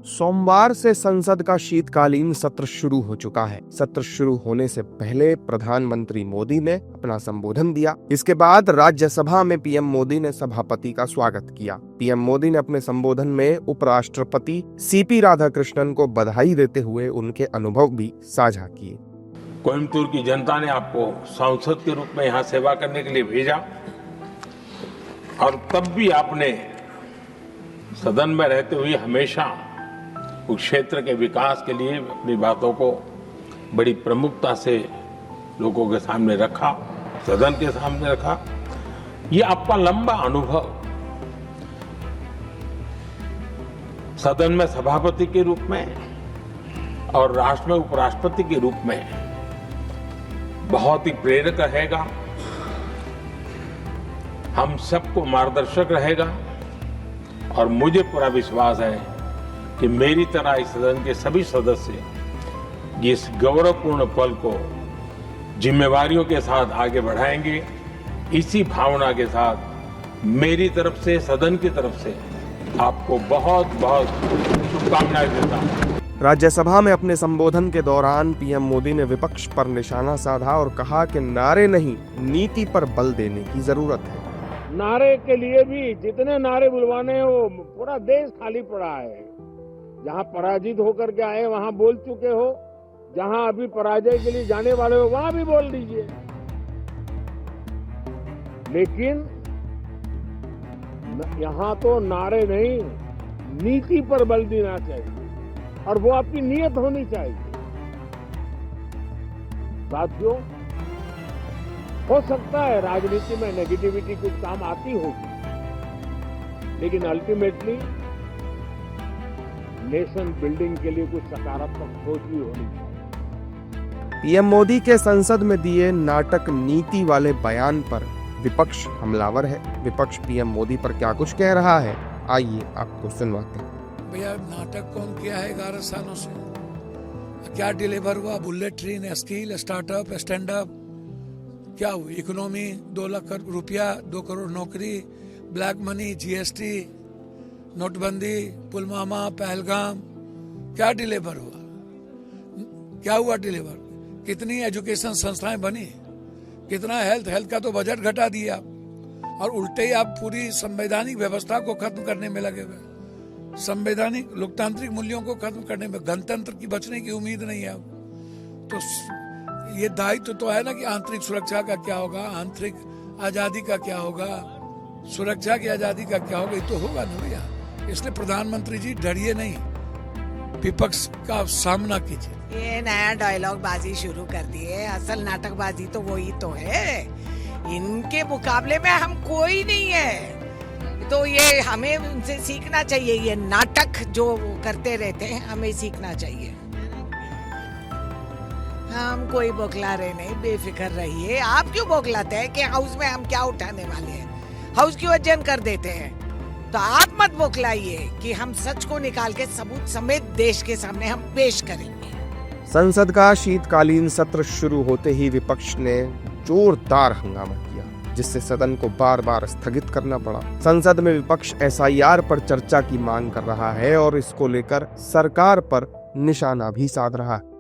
सोमवार से संसद का शीतकालीन सत्र शुरू हो चुका है। सत्र शुरू होने से पहले प्रधानमंत्री मोदी ने अपना संबोधन दिया। इसके बाद राज्यसभा में पीएम मोदी ने सभापति का स्वागत किया। पीएम मोदी ने अपने संबोधन में उपराष्ट्रपति सीपी राधाकृष्णन को बधाई देते हुए उनके अनुभव भी साझा किए। कोयम्बटूर की जनता ने आपको सांसद के रूप में यहाँ सेवा करने के लिए भेजा और तब भी आपने सदन में रहते हुए हमेशा उस क्षेत्र के विकास के लिए अपनी बातों को बड़ी प्रमुखता से लोगों के सामने रखा, सदन के सामने रखा। ये आपका लंबा अनुभव सदन में सभापति के रूप में और राष्ट्र में उपराष्ट्रपति के रूप में बहुत ही प्रेरक रहेगा, हम सबको मार्गदर्शक रहेगा और मुझे पूरा विश्वास है कि मेरी तरह इस सदन के सभी सदस्य इस गौरवपूर्ण पल को जिम्मेवारियों के साथ आगे बढ़ाएंगे। इसी भावना के साथ मेरी तरफ से, सदन की तरफ से आपको बहुत बहुत शुभकामनाएं देता हूं। राज्यसभा में अपने संबोधन के दौरान पीएम मोदी ने विपक्ष पर निशाना साधा और कहा कि नारे नहीं, नीति पर बल देने की जरूरत है। नारे के लिए भी जितने नारे बुलवाने हैं वो पूरा देश खाली पड़ा है। जहां पराजित होकर के आए वहां बोल चुके हो, जहां अभी पराजय के लिए जाने वाले हो वहां भी बोल दीजिए, लेकिन यहां तो नारे नहीं, नीति पर बल देना चाहिए और वो आपकी नीयत होनी चाहिए। साथियों, हो सकता है राजनीति में नेगेटिविटी कुछ काम आती होगी, लेकिन अल्टीमेटली नेशन बिल्डिंग के लिए कुछ सकारात्मक सोच भी होनी चाहिए। पीएम मोदी के संसद में दिए नाटक नीति वाले बयान पर विपक्ष हमलावर है। विपक्ष पीएम मोदी पर क्या कुछ कह रहा है, आइए आपको सुनवाते हैं। भैया, नाटक कौन किया है 11 सालों से? क्या डिलीवर हुआ? Bullet train, skill, startup, stand up, क्या हुई? इकोनॉमी 2 लाख रुपया, 2 करोड़ नौकरी, ब्लैक मनी, जीएसटी, नोटबंदी, पुलवामा, पहलगाम, क्या डिलीवर हुआ? क्या हुआ डिलीवर? कितनी एजुकेशन संस्थाएं बनी? कितना हेल्थ का तो बजट घटा दिया और उल्टे ही आप पूरी संवैधानिक व्यवस्था को खत्म करने में लगे हुए। संवैधानिक लोकतांत्रिक मूल्यों को खत्म करने में, गणतंत्र की बचने की उम्मीद नहीं है अब। तो ये दायित्व तो है ना कि आंतरिक सुरक्षा का क्या होगा, आंतरिक आजादी का क्या होगा, सुरक्षा की आजादी का क्या होगा, ये तो होगा ना भैया। इसलिए प्रधानमंत्री जी डरिए नहीं, विपक्ष का सामना कीजिए। ये नया डायलॉग बाजी शुरू कर दिए, असल नाटकबाजी तो वही तो है। इनके मुकाबले में हम कोई नहीं है, तो ये हमें उनसे सीखना चाहिए। ये नाटक जो करते रहते हैं हमें सीखना चाहिए। हम कोई बौखला रहे नहीं, बेफिक्र रहिए। आप क्यों बौखलाते हैं कि हाउस में हम क्या उठाने वाले हैं? हाउस क्यों अध्ययन कर देते हैं? तो आप मत बौखलाइए कि हम सच को निकाल के सबूत समेत देश के सामने हम पेश करेंगे। संसद का शीतकालीन सत्र शुरू होते ही विपक्ष ने जोरदार हंगामा किया, जिससे सदन को बार बार स्थगित करना पड़ा। संसद में विपक्ष एसआईआर पर चर्चा की मांग कर रहा है और इसको लेकर सरकार पर निशाना भी साध रहा है।